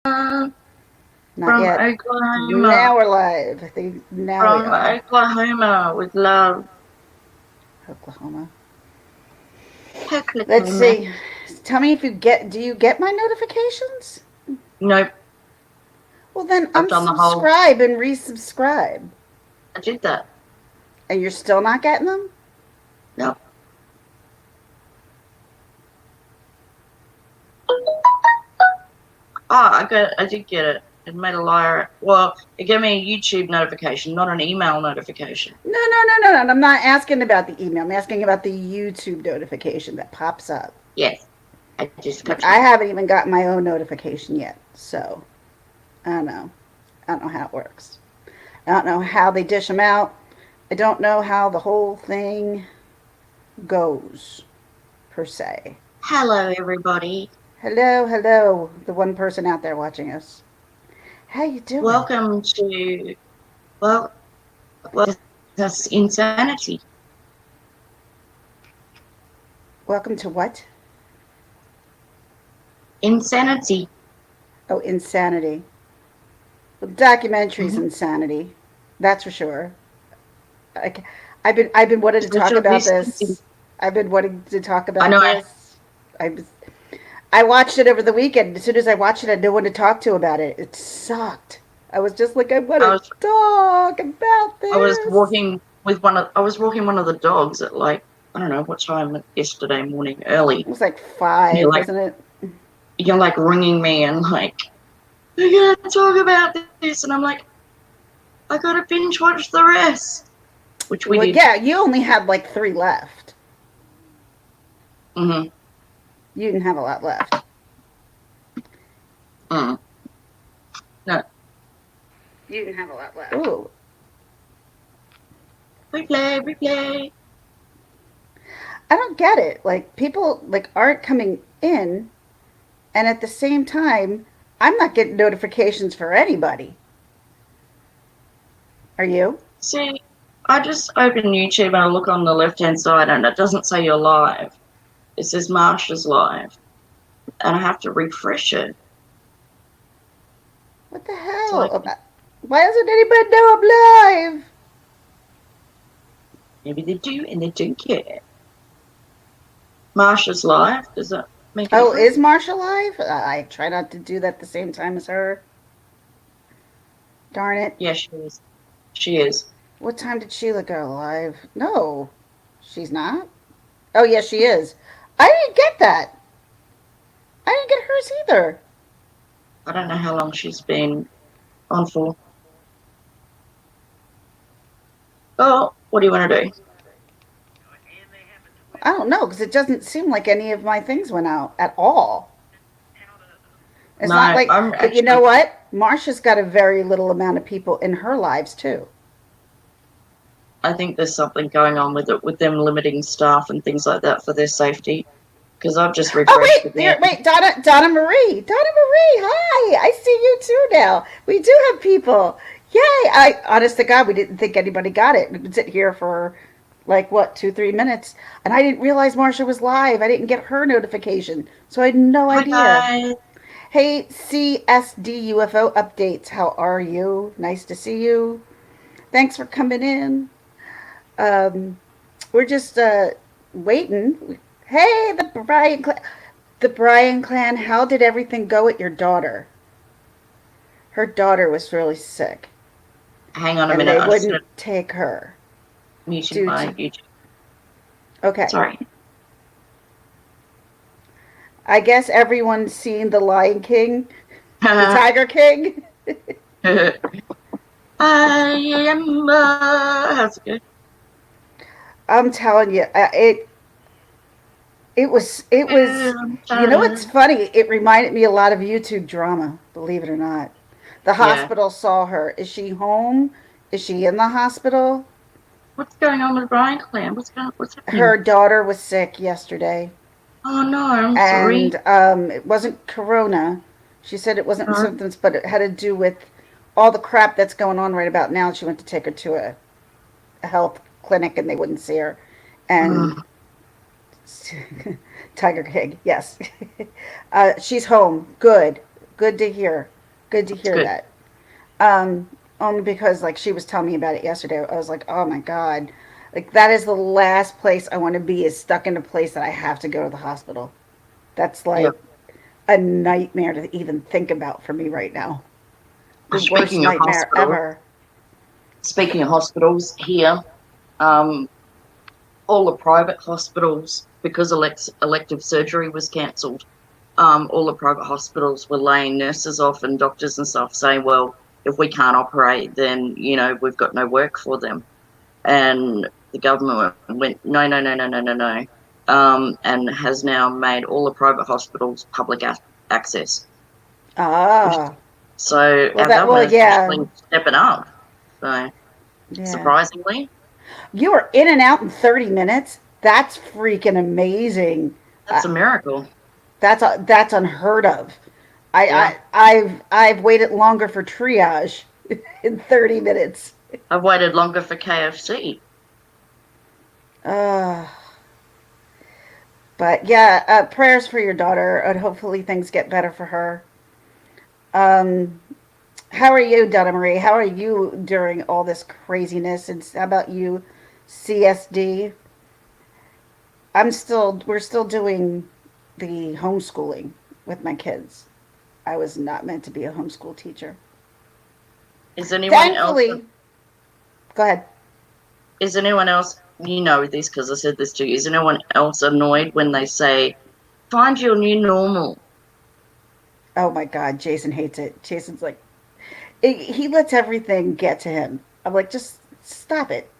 Not from yet. Oklahoma. Now we're live. I think now we From are. Oklahoma with love. Oklahoma. Let's Oklahoma. see. Tell me if you get. Do you get my notifications? Nope, Well, then I've done the whole. unsubscribe and resubscribe. I did that. And you're still not getting them? Nope. Oh, I did get it. It made a liar. Well, it gave me a YouTube notification, not an email notification. No. I'm not asking about the email. I'm asking about the YouTube notification that pops up. Yes, I just Like, touched I it. haven't even got my own notification yet. So, I don't know. I don't know how it works. I don't know how they dish them out. I don't know how the whole thing goes, per se. Hello, everybody. Hello, the one person out there watching us. How you doing? Welcome to well, that's insanity. Welcome to what? Insanity. Oh, insanity. Well, documentary's Mm-hmm. insanity. That's for sure. I, I've been wanting to talk Social about distancing. this. I've been wanting to talk I about know. this. I watched it over the weekend. As soon as I watched it, I had no one to talk to about it. It sucked. I was just like, I want I to was talk about I was this. walking with I was walking one of the dogs at like I don't know what time yesterday morning, early. It was like And you're 5, like wasn't it? ringing me and like we gotta talk about this, and I'm like I gotta binge watch the rest, which we Well, did. yeah, you only had like 3 left. Mm-hmm. You didn't have a lot left. Mm. No, You didn't have a lot left. Ooh. replay. I don't get it. Like, people like aren't coming in, and at the same time, I'm not getting notifications for anybody. Are you? See, I just open YouTube and I look on the left hand side and it doesn't say you're live. It says Marsha's live, and I have to refresh it. What the So hell? Why doesn't anybody know I'm live? maybe they do and they don't care. Marsha's live. Does that make a Oh, difference? is Marsha live? I try not to do that at the same time as her. Darn it. Yeah, she is. She is. What time did Sheila go live? No, she's not. Oh, yes, she is. I didn't get that. I didn't get hers either. I don't know how long she's been on for. Oh, what do you want to do? I don't know because it doesn't seem like any of my things went out at all. It's not No, like, I'm but you know actually. what? Marsha's got a very little amount of people in her lives too. I think there's something going on with it, with them limiting staff and things like that for their safety. Because I've just Oh refreshed wait, again. Donna Marie, hi! I see you too now. We do have people. Yay! I honest to God, we didn't think anybody got it. We've been sitting here for like what 2-3 minutes, and I didn't realize Marsha was live. I didn't get her notification, so I had no Hi idea. guys. Hey, CSD UFO updates. How are you? Nice to see you. Thanks for coming in. Um, we're just waiting. Hey, the Bryan clan. How did everything go with your daughter? Her daughter was really sick, Hang on a and minute. they I just wouldn't take her muted due my to. YouTube. Okay, Sorry. I guess everyone's seen the Lion King, the Tiger King. I am. How's it go? I'm telling you, it was. I'm You know what's tired. funny? It reminded me a lot of YouTube drama. Believe it or not, the Yeah. hospital saw her. Is she home? Is she in the hospital? What's going on with Brian Clan? What's Her happening? daughter was sick yesterday, Oh no, I'm sorry. and it wasn't corona. She said it wasn't No. symptoms, but it had to do with all the crap that's going on right about now. She went to take her to a health clinic, and they wouldn't see her. And Mm. Tiger King, yes. She's home. Good to hear. Good to That's hear good. that. Um, Only because like she was telling me about it yesterday. I was like, oh my god, like that is the last place I want to be, is stuck in a place that I have to go to the hospital. That's Yeah. like a nightmare to even think about for me right now. The worst Speaking of nightmare hospitals, ever. here, um, all the private hospitals, because elective surgery was cancelled, all the private hospitals were laying nurses off and doctors and stuff, saying, well, if we can't operate, then, we've got no work for them. And the government went, no, no, no, no, no, no, no, and has now made all the private hospitals public access. Ah, So well our that well government is yeah actually stepping up. So yeah. surprisingly, You were in and out in 30 minutes. That's freaking amazing. that's a miracle. That's unheard of. Yeah. I've waited longer for triage in 30 minutes. I've waited longer for KFC. Uh, but yeah, prayers for your daughter, and hopefully things get better for her. Um, how are you, Donna Marie? How are you during all this craziness? And how about you, CSD? We're still doing the homeschooling with my kids. I was not meant to be a homeschool teacher. Is anyone else? Thankfully, go ahead. Is anyone else? You know this because I said this to you. Is anyone else annoyed when they say, "Find your new normal"? Oh my God, Jason hates it. Jason's like, he lets everything get to him. I'm like, just stop it.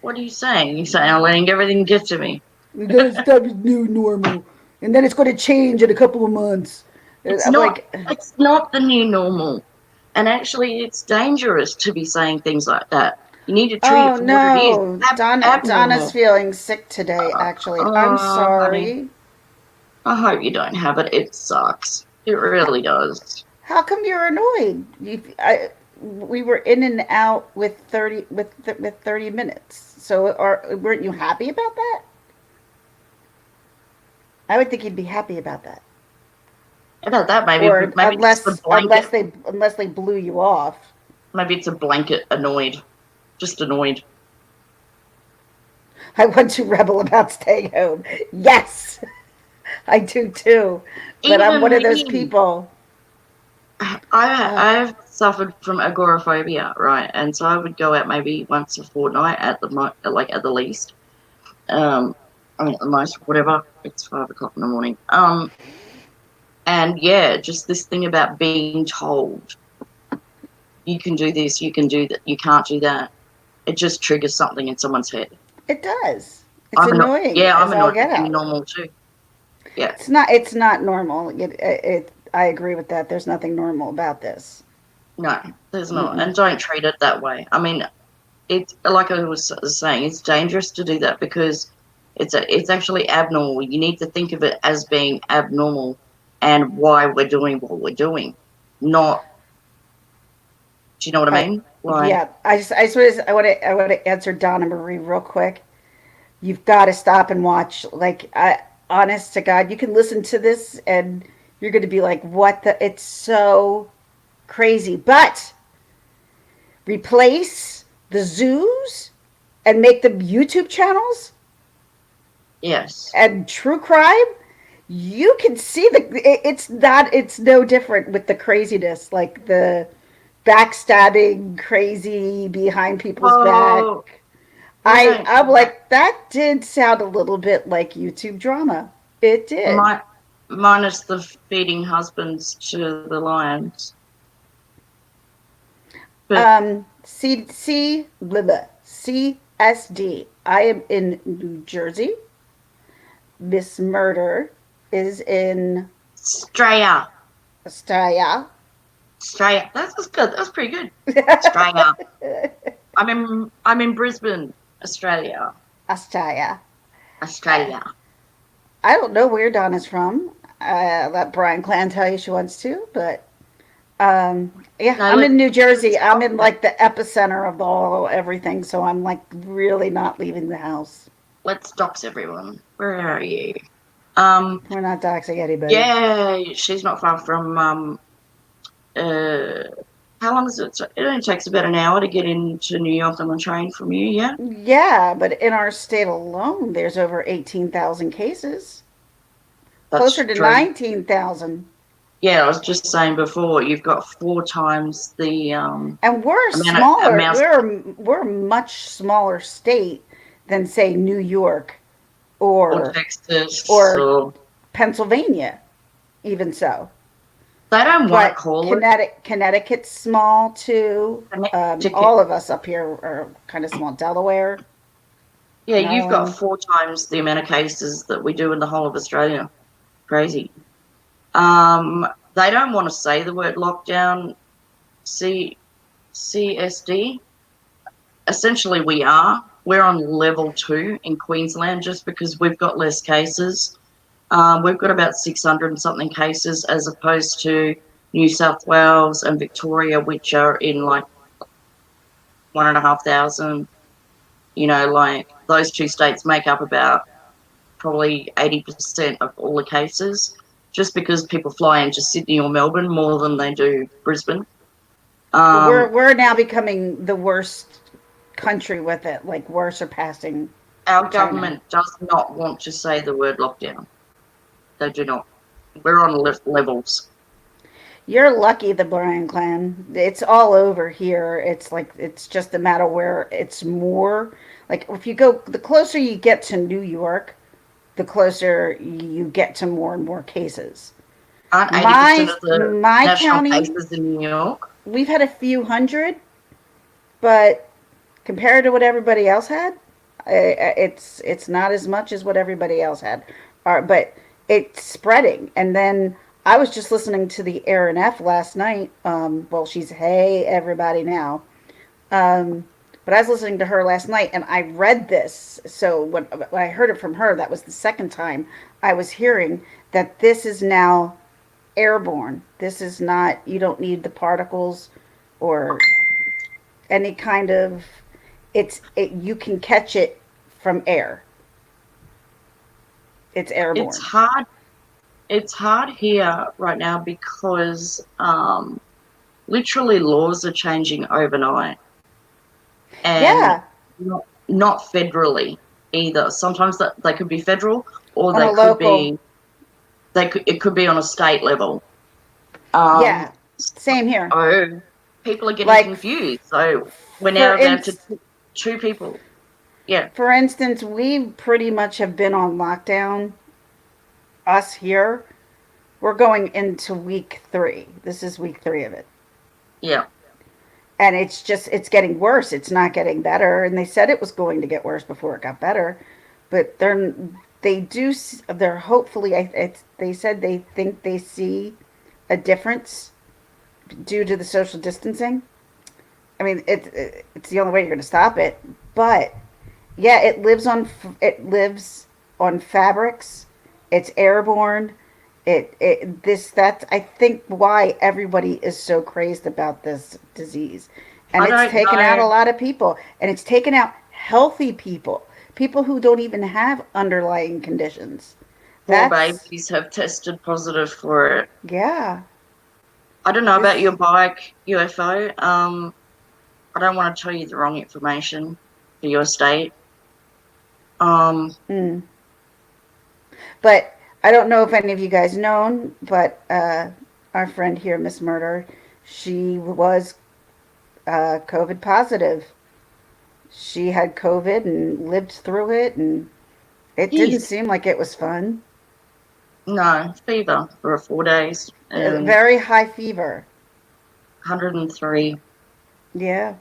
What are you saying? You say I'm letting everything get to me. We gotta stop his new normal, and then it's going to change in a couple of months. It's I'm not. like, It's not the new normal, and actually, it's dangerous to be saying things like that. You need to treat it oh for what it is. no, Donna's Abnormal. feeling sick today. Actually, I'm Honey, sorry. I hope you don't have it. It sucks. It How, really does. how come you're annoyed? We were in and out with 30 minutes. So weren't you happy about that? I would think you'd be happy about that. About that, Or maybe it's just a blanket. unless they blew you off. Maybe it's a blanket annoyed. Just annoyed. I want to rebel about staying home. Yes, I do too. But I'm Even one of those me. people. Uh, I've suffered from agoraphobia, right? And so I would go out maybe once a fortnight at the least. Um, I mean at the most, whatever. It's 5 o'clock in the morning. And yeah, just this thing about being told you can do this, you can do that, you can't do that. It just triggers something in someone's head. it does. It's annoying Yeah, I'm as all annoyed get with the new out. normal too. Yeah, It's not normal. I agree with that. There's nothing normal about this. no, there's not, Mm-mm. and don't treat it that way. I mean, it's like I was saying, it's dangerous to do that because it's actually abnormal. You need to think of it as being abnormal and why we're doing what we're doing. Not, do you know what I I mean? Like, Yeah. I want to answer Donna Marie real quick. You've got to stop and watch. Honest to God, you can listen to this and you're going to be like, what the? It's so crazy. But replace the zoos and make them YouTube channels yes, and true crime. You can see it's no different with the craziness, like the backstabbing, crazy behind people's back. well, we don't I'm like, that did sound a little bit like YouTube drama. It did. mi- minus the feeding husbands to the lions, but CSD. I am in New Jersey. Miss Murder is in Australia, Australia. Australia, that's good. That's pretty good. Australia. I'm in Brisbane, Australia. Australia. Uh, Australia. I don't know where Donna's from. Let Brian Clan tell you she wants to, but yeah, No, I'm in New Jersey. let's I'm stop in that. like the epicenter of all everything, so I'm like really not leaving the house. Let's dox everyone. Where are you? Um, We're not doxing anybody. yeah, she's not far from uh, how long does it? It only takes about an hour to get into New York on the train from you. Yeah, Yeah, but in our state alone, there's over 18,000 cases, closer that's to true. 19,000. Yeah, I was just saying before, you've got 4 times the And we're amount of smaller. amount We're a much smaller state than say New York or or Texas or or Pennsylvania, even so. they don't want to But call it Connecticut's small too. Connecticut. All of us up here are kind of small. Delaware, Yeah, you've got Maryland. 4 times the amount of cases that we do in the whole of Australia. Crazy. They don't want to say the word lockdown. CSD. Essentially, we are. We're on level 2 in Queensland just because we've got less cases. We've got about 600 and something cases as opposed to New South Wales and Victoria, which are in like 1,500. Like those two states make up about probably 80% of all the cases, just because people fly into Sydney or Melbourne more than they do Brisbane. But we're Um, we're now becoming the worst country with it. Like we're surpassing our China. government does not want to say the word lockdown. They do not. We're on levels. You're lucky, the Bryan clan. It's all over here. It's like it's just a matter where it's more like if you go the closer you get to New York, the closer you get to more and more cases. Aren't 80% My of the my national county, cases in New York? we've had a few hundred, but compared to what everybody else had, it's not as much as what everybody else had. But it's spreading. And then I was just listening to the Aaron F last night. Well, she's hey everybody now. Um, but I was listening to her last night, and I read this. So when I heard it from her, that was the second time I was hearing that this is now airborne. This is not. You don't need the particles or any kind of you can catch it from air. It's It's airborne. hard. It's hard here right now because literally laws are changing overnight, and Yeah, not federally either. Sometimes that they could be federal, or on a they could local. be it could be on a state level. Um, Yeah, same here. so people are getting Like confused. So we're for now down to ins two people. Yeah, for instance, we pretty much have been on lockdown. Us here, we're going into week 3. This is week 3 of it, yeah. and it's getting worse. It's not getting better. And they said it was going to get worse before it got better, but they're hopefully. They said they think they see a difference due to the social distancing. I mean, it's the only way you're going to stop it. But yeah, it lives on fabrics. It's airborne. It this that's I think why everybody is so crazed about this disease, and I it's don't taken out a know. lot of people, and it's taken out healthy people who don't even have underlying conditions. Four That's babies have tested positive for it. yeah. I don't know about This your bike UFO. I don't want to tell you the wrong information for your state. Um, mm. But I don't know if any of you guys known, but our friend here, Miss Murder, she was COVID positive. She had COVID and lived through it, and it didn't geez, seem like it was fun. no, fever for 4 days and Very high fever. 103. Yeah,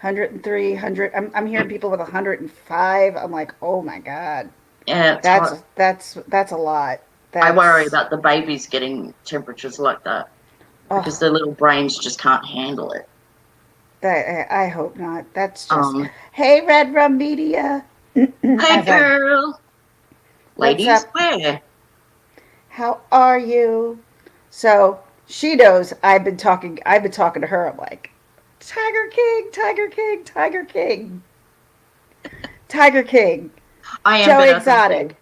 103, 100. I'm hearing people with 105. I'm like, oh my god, Yeah, it's that's hot. that's a lot. I worry That's about the babies getting temperatures like that because oh, their little brains just can't handle it. I hope not. That's just Um, hey, Red Rum Media. hey As I girl, What's ladies, up? where? How are you? So she knows I've been talking. I've been talking to her. I'm like, Tiger King, Tiger King, Tiger King, Tiger King, I am Joey better, thank you. Exotic.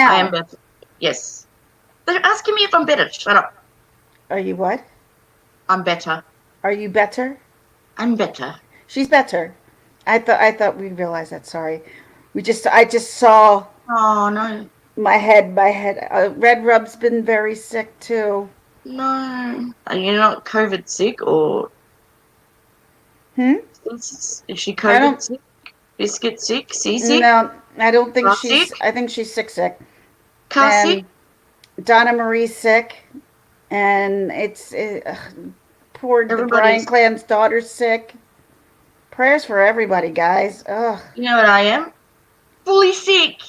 I am Now, better. Yes. They're asking me if I'm better. Shut up. Are you what? I'm better. Are you better? I'm better. She's better. I thought we realized that. Sorry. I just saw Oh, no. my head. Red Rub's been very sick too. No. Are you not COVID sick or Hmm? is she I COVID don't. sick? Biscuit sick? Seasick? No, I don't think Car she's. sick? I think she's sick, sick. Car sick? And Donna Marie's sick, and poor the Brian Everybody's, Clan's daughter's sick. Prayers for everybody, guys. Ugh. you know what I am? Fully sick.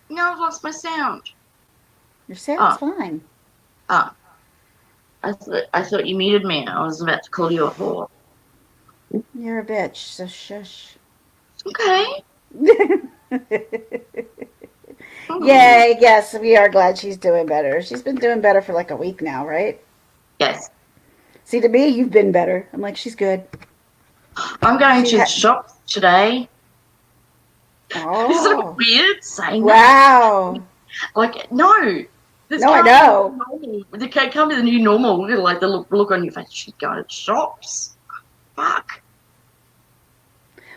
No, I've lost my sound. Your sound's Oh, fine. oh. I thought you muted me. I was about to call you a whore. You're a bitch, so shush. Okay. Hmm. Yay, yes, we are glad she's doing better. She's been doing better for like a week now, right? Yes. See, to me, you've been better. I'm like, she's good. I'm going She to the had. shops today. Isn't it Oh, weird saying that? wow. Like, no. This No, I can't be the know. new normal. There can't be the new normal. Like the look on your face. She's going to the shops. Fuck.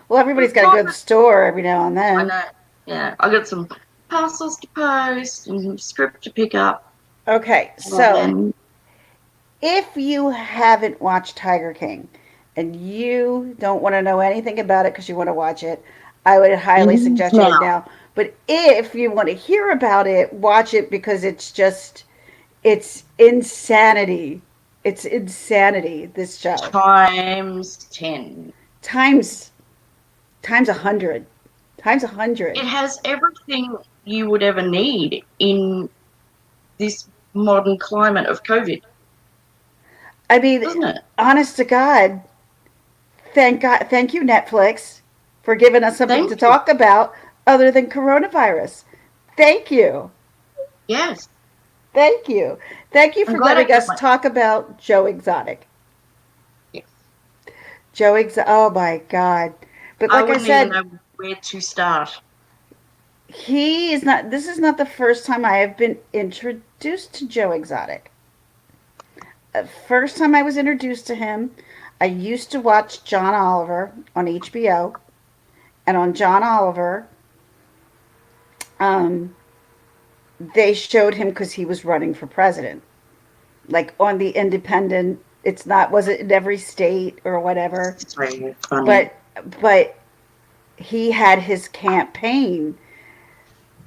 Well, everybody's It's got to not. go to the store every now and I then. know. Yeah, I got some parcels to post and some script to pick up. Okay, so And if you haven't watched Tiger King and you don't want to know anything about it because you want to watch it, I would highly news suggest you now. would now. But if you want to hear about it, watch it because it's insanity. It's insanity, this show. Times 10. Times times 100. Times 100. It has everything you would ever need in this modern climate of COVID, I mean, doesn't it? honest to God, thank you Netflix for giving us something to Thank you. talk about other than coronavirus. Thank you. Yes. Thank you. Thank you I'm for glad I letting got us my. talk about Joe Exotic. Yes. Oh my God. But I like I wouldn't even said, know where to start. this is not the first time I have been introduced to Joe Exotic. First time I was introduced to him, I used to watch John Oliver on HBO. And on John Oliver, um, they showed him because he was running for president. Like on the independent, it's not, was it in every state or whatever? So funny. But, but he had his campaign,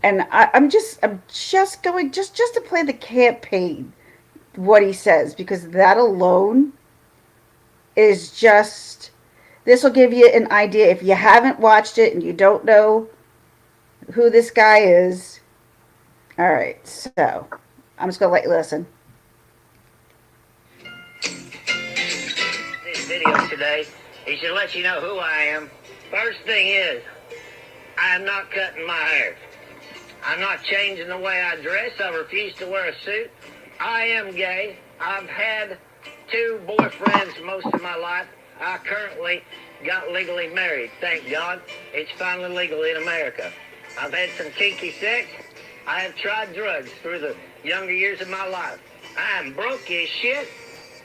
and I'm just going just to play the campaign, what he says, because that alone is just, this will give you an idea if you haven't watched it and you don't know who this guy is. All right, so I'm just gonna let you listen. This video today is to let you know who I am. First thing is, I am not cutting my hair. I'm not changing the way I dress. I refuse to wear a suit. I am gay. I've had 2 boyfriends most of my life. I currently got legally married. Thank God. It's finally legal in America. I've had some kinky sex. I have tried drugs through the younger years of my life. I am broke as shit.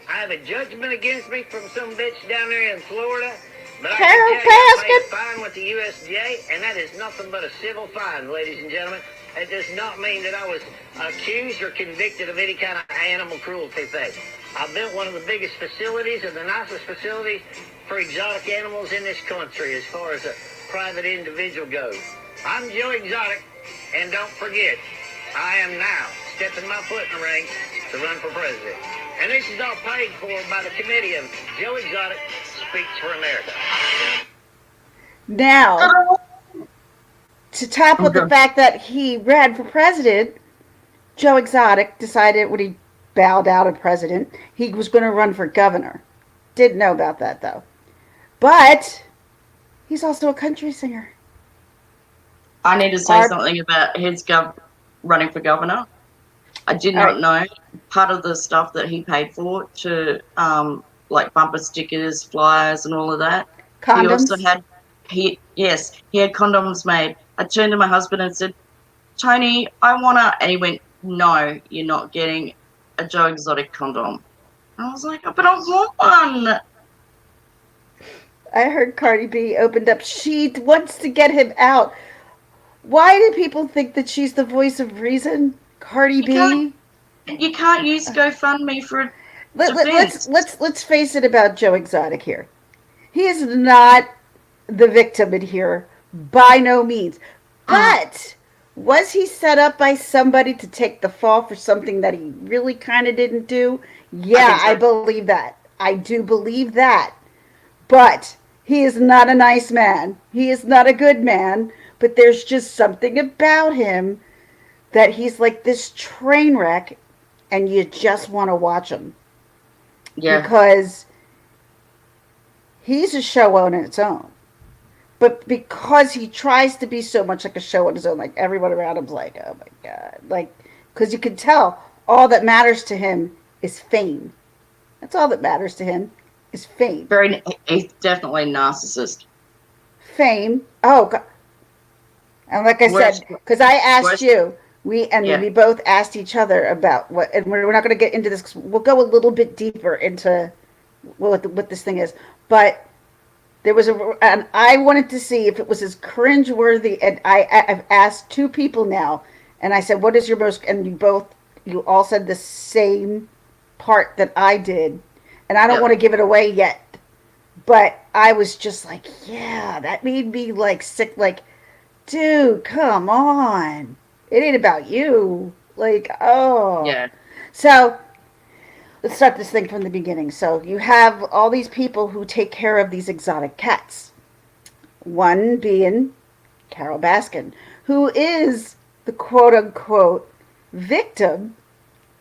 I have a judgment against me from some bitch down there in Florida. But I can Carol tell you I paid a Baskin. fine with the USDA, and that is nothing but a civil fine, ladies and gentlemen. It does not mean that I was accused or convicted of any kind of animal cruelty thing. I built one of the biggest facilities and the nicest facilities for exotic animals in this country as far as a private individual goes. I'm Joe Exotic, and don't forget, I am now stepping my foot in the ring to run for president. And this is all paid for by the committee of Joe Exotic Speaks for America. Now, to top I'm with the done. fact that he ran for president, Joe Exotic decided when he bowed out of president, he was going to run for governor. Didn't know about that though. But he's also a country singer. I need to say Our, something about his running for governor. I did all right, not know part of the stuff that he paid for to like bumper stickers, flyers, and all of that. He also condoms. had he had condoms made. I turned to my husband and said, Tony, I wanna, and he went, no, you're not getting a Joe Exotic condom. And I was like, oh, but I want one. I heard Cardi B opened up. She wants to get him out. Why do people think that she's the voice of reason? Cardi You can't B? you can't use GoFundMe for a Let's defense. let's face it about Joe Exotic here. He is not the victim in here by no means. But was he set up by somebody to take the fall for something that he really kind of didn't do? I Yeah, think I so. believe that. I do believe that. But he is not a nice man. He is not a good man. But there's just something about him that he's like this train wreck and you just want to watch him Yeah, because he's a show on its own. But because he tries to be so much like a show on his own, like everyone around him's like, oh my God. Like, because you can tell all that matters to him is fame. That's all that matters to him is fame. he's definitely a narcissist. Fame. Oh, God. And like I Worst, said, because I asked worst, you, yeah. we both asked each other about what, and we're not going to get into this. 'Cause we'll go a little bit deeper into what this thing is. But there was and I wanted to see if it was as cringeworthy. And I've asked two people now, and I said, "What is your most?" And you all said the same part that I did, and I don't Yep. want to give it away yet. But I was just like, yeah, that made me like sick. Like, dude, come on, it ain't about you. Like, oh, Yeah. so let's start this thing from the beginning. So you have all these people who take care of these exotic cats. One being Carol Baskin, who is the quote unquote victim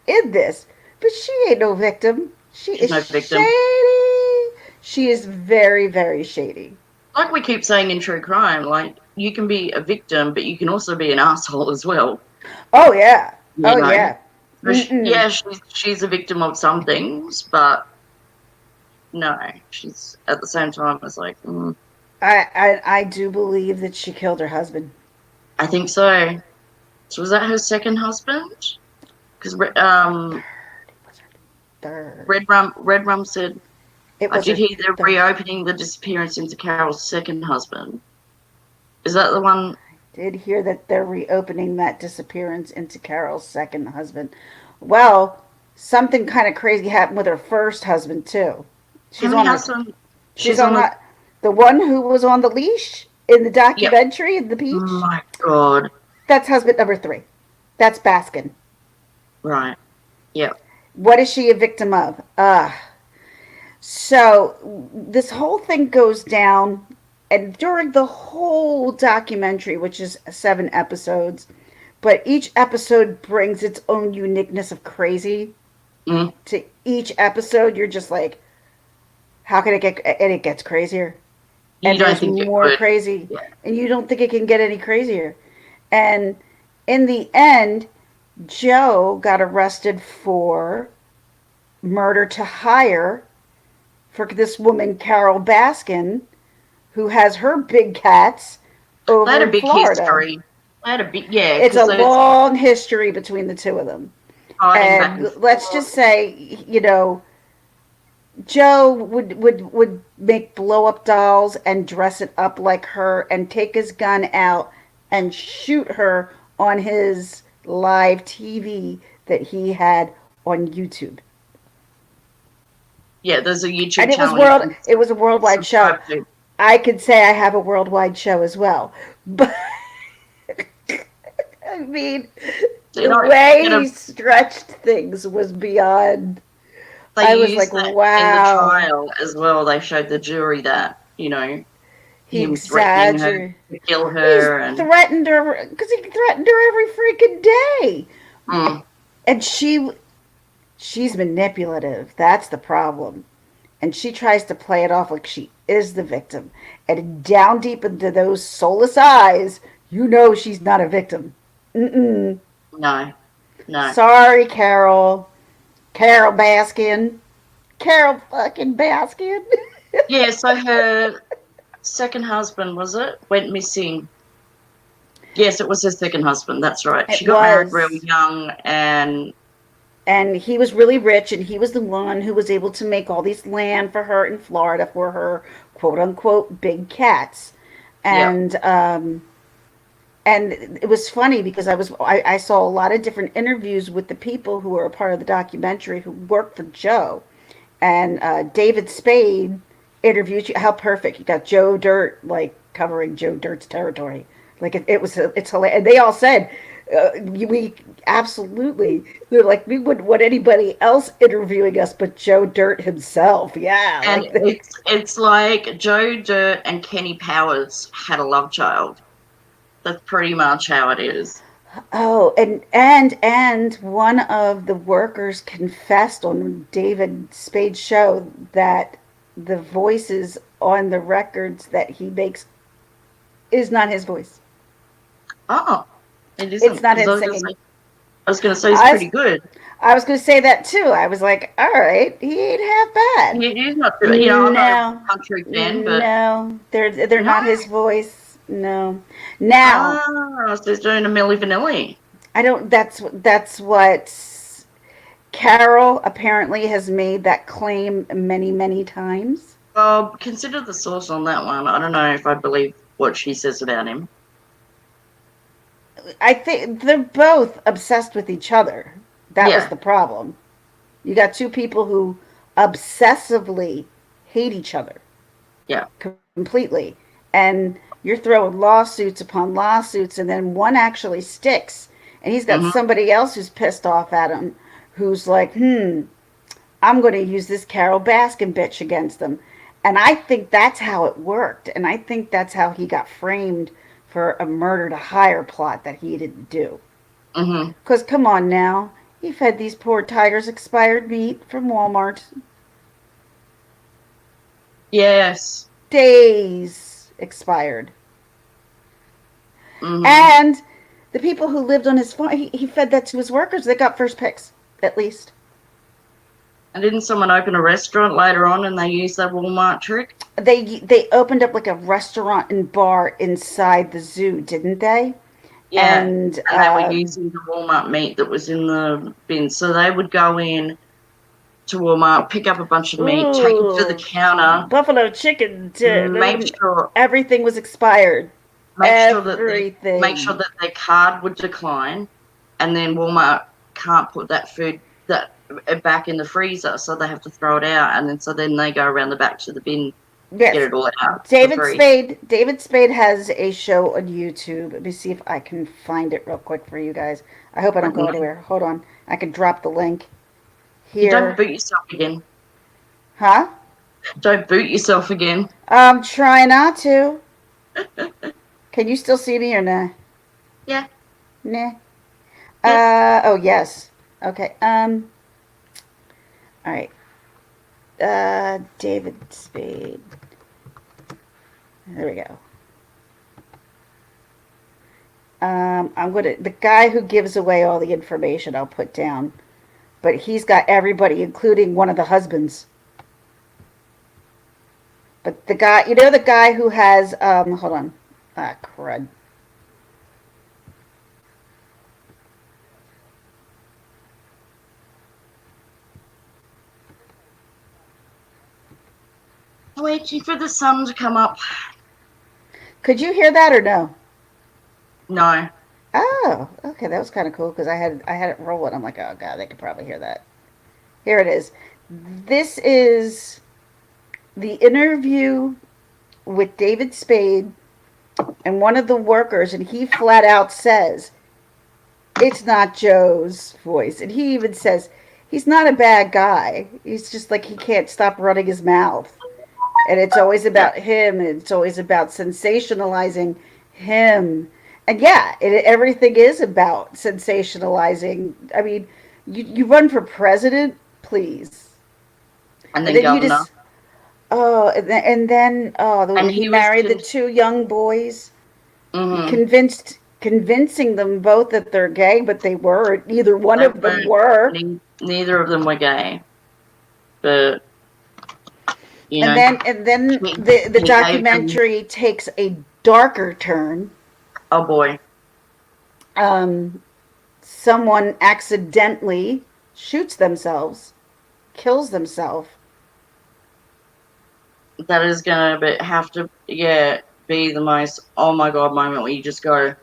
in this. But she ain't no victim. She She's is no victim. shady. She is very, very shady. Like we keep saying in true crime, like you can be a victim, but you can also be an asshole as well. Oh, yeah. You Oh, know, yeah. Mm-mm. yeah, she's a victim of some things, but no, she's at the same time. It's like, I do believe that she killed her husband. I think so. So was that her second husband? Because Third. It was her third. Red Rum said, It I was did her hear they're third. reopening the disappearance into Carol's second husband. Is that the one? Did hear that they're reopening that disappearance into Carol's second husband. Well, something kind of crazy happened with her first husband too. How She's many on her. husbands? She's She's on on the. that. The one who was on the leash in the Yep. documentary in the Oh beach. my God. That's husband number 3. That's Baskin. Right. Yep. What is she a victim of? So this whole thing goes down, and during the whole documentary, which is 7 episodes, but each episode brings its own uniqueness of crazy Mm. to each episode. You're just like, how can it get? And it gets crazier, You and don't there's think it more would? crazy, Yeah. and you don't think it can get any crazier. And in the end, Joe got arrested for murder to hire for this woman, Carol Baskin, who has her big cats They had over a in big Florida. history. They had a big, yeah, It's a because there's long history between the two of them. fighting back And and let's forth. just say, Joe would make blow up dolls and dress it up like her and take his gun out and shoot her on his live TV that he had on YouTube. Yeah, there's a YouTube And channel you can it was a worldwide show. subscribe to. I could say I have a worldwide show as well. But I mean, So, you the know, way you know, he stretched things was beyond. they I was like, used that in the wow. trial as well. They showed the jury that, He him threatening her exaggerated. to kill He's her and threatened her because he threatened her every freaking day. mm, And she's manipulative. That's the problem. And she tries to play it off like she is the victim. And down deep into those soulless eyes, you know she's not a victim. Mm-mm. no, no. Sorry, Carol. Carol Baskin. Carol fucking Baskin. Yeah, so second husband, was it? Went missing. Yes, it was her second husband. That's right. It She got married real was. young, and And he was really rich, and he was the one who was able to make all these land for her in Florida for her quote unquote big cats. yeah. And and it was funny because I saw a lot of different interviews with the people who were a part of the documentary who worked for Joe, and David Spade interviewed you. How perfect! You got Joe Dirt like covering Joe Dirt's territory. Like it's hilarious. And they all said we absolutely. They're like we wouldn't want anybody else interviewing us but Joe Dirt himself. Yeah, And like it's like Joe Dirt and Kenny Powers had a love child. That's pretty much how it is. oh, and one of the workers confessed on David Spade's show that the voices on the records that he makes is not his voice. Oh, it It's isn't. not Because him singing. I was gonna say he's I pretty was, good. I was going to say that too. I was like, all right, he ain't half bad. He's not too. I'm not a No, country fan, but no, they're no. not his voice. No. Now, Ah, so he's doing a Milli Vanilli. I don't. That's what Carol apparently has made that claim many, many times. Well, consider the source on that one. I don't know if I believe what she says about him. I think they're both obsessed with each other. That was Yeah, the problem. You got two people who obsessively hate each other yeah. completely. And you're throwing lawsuits upon lawsuits, and then one actually sticks. And he's got Hmm. somebody else who's pissed off at him who's like, I'm going to use this Carol Baskin bitch against them. And I think that's how it worked. And I think that's how he got framed for a murder to hire plot that he didn't do. Hmm. Because come on now, he fed these poor tigers expired meat from Walmart. Yes. Days expired. Hmm. And the people who lived on his farm, he fed that to his workers. They got first picks, at least. And didn't someone open a restaurant later on and they used that Walmart trick? They opened up like a restaurant and bar inside the zoo, didn't they? Yeah. And And they were using the Walmart meat that was in the bin. So they would go in to Walmart, pick up a bunch of meat, take it to the ooh, counter, buffalo chicken. make sure Everything was expired. make sure that Everything. their card would decline, and then Walmart can't put that food that back in the freezer, so they have to throw it out, and then they go around the back to the bin, get Yes. it all out for David free. Spade. David Spade has a show on YouTube. Let me see if I can find it real quick for you guys. I hope I don't go anywhere. Hold on. I can drop the link You don't here. boot yourself again. Huh? Don't boot yourself again. I'm trying not to. Can you still see me or nah? Yeah. Nah. Yes. Oh yes. Okay. All right. David Spade. There we go. I'm gonna the guy who gives away all the information I'll put down, but he's got everybody, including one of the husbands. But the guy, the guy who has hold on, crud. Waiting for the sun to come up. Could you hear that or no? No. Oh, okay, that was kind of cool because I had it rolling. I'm like, oh god, they could probably hear that. Here it is. This is the interview with David Spade and one of the workers, and he flat out says it's not Joe's voice, and he even says he's not a bad guy. He's just like he can't stop running his mouth, and it's always Yeah. about him, and it's always about sensationalizing him. And yeah, everything is about sensationalizing. I mean, you run for president, please, And and then then you governor. just and then And he he was married the two young boys, mm-hmm. convincing them both that they're gay, but they weren't. Neither one They of them weren't. were. Neither of them were gay. But You And know, then he, the he gave them. documentary takes a darker turn. Oh boy, Um, Someone accidentally shoots themselves, kills themselves. that is gonna have to, yeah, be the most oh my god moment where you just go,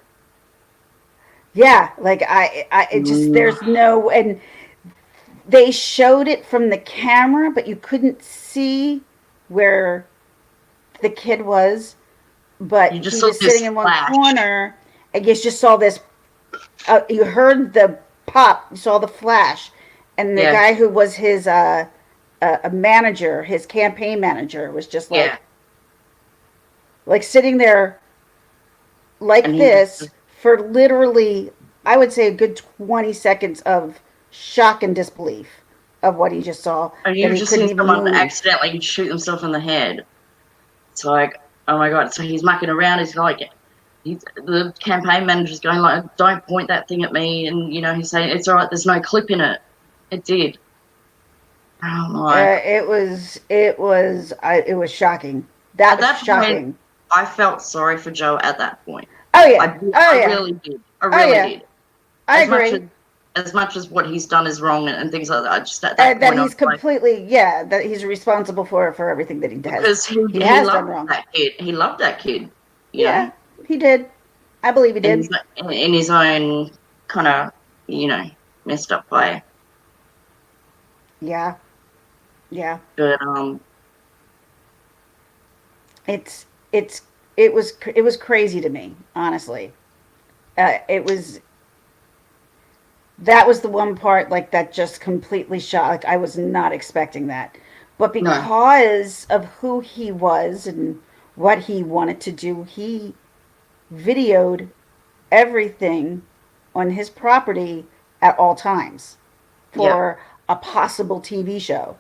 Yeah, like it just mm, there's no, and they showed it from the camera, but you couldn't see where the kid was. But you just he saw was sitting this in one flash. corner, and you just saw this. You heard the pop, you saw the flash, and the Yeah, guy who was his a manager, his campaign manager, was just yeah, like sitting there and like he just, this for literally, I would say, a good 20 seconds of shock and disbelief of what he just saw, and that you've he just couldn't seen even someone move. accidentally shoot themselves in the head. It's like, oh my god. So he's mucking around. He's like, the campaign manager's going like, don't point that thing at me, and he's saying it's all right. There's no clip in it. It did. Oh my. It was shocking. That At was that point, shocking. I felt sorry for Joe. At that point, Oh I yeah. did. Oh I yeah. really did. I Oh really yeah. did. I As much as agree. what he's done is wrong and things like that. I just at that And that point I was he's like, completely, yeah, that he's responsible for everything that because he he has done loved wrong. that kid. He loved that kid. You know, Yeah, he did. I believe he in did. his in his own kind of messed up way. Yeah. Yeah. But It's it was crazy to me, honestly. It was that was the one part like that just completely shocked. Like, I was not expecting that. But no, because of who he was and what he wanted to do, he videoed everything on his property at all times yeah, for a possible TV show.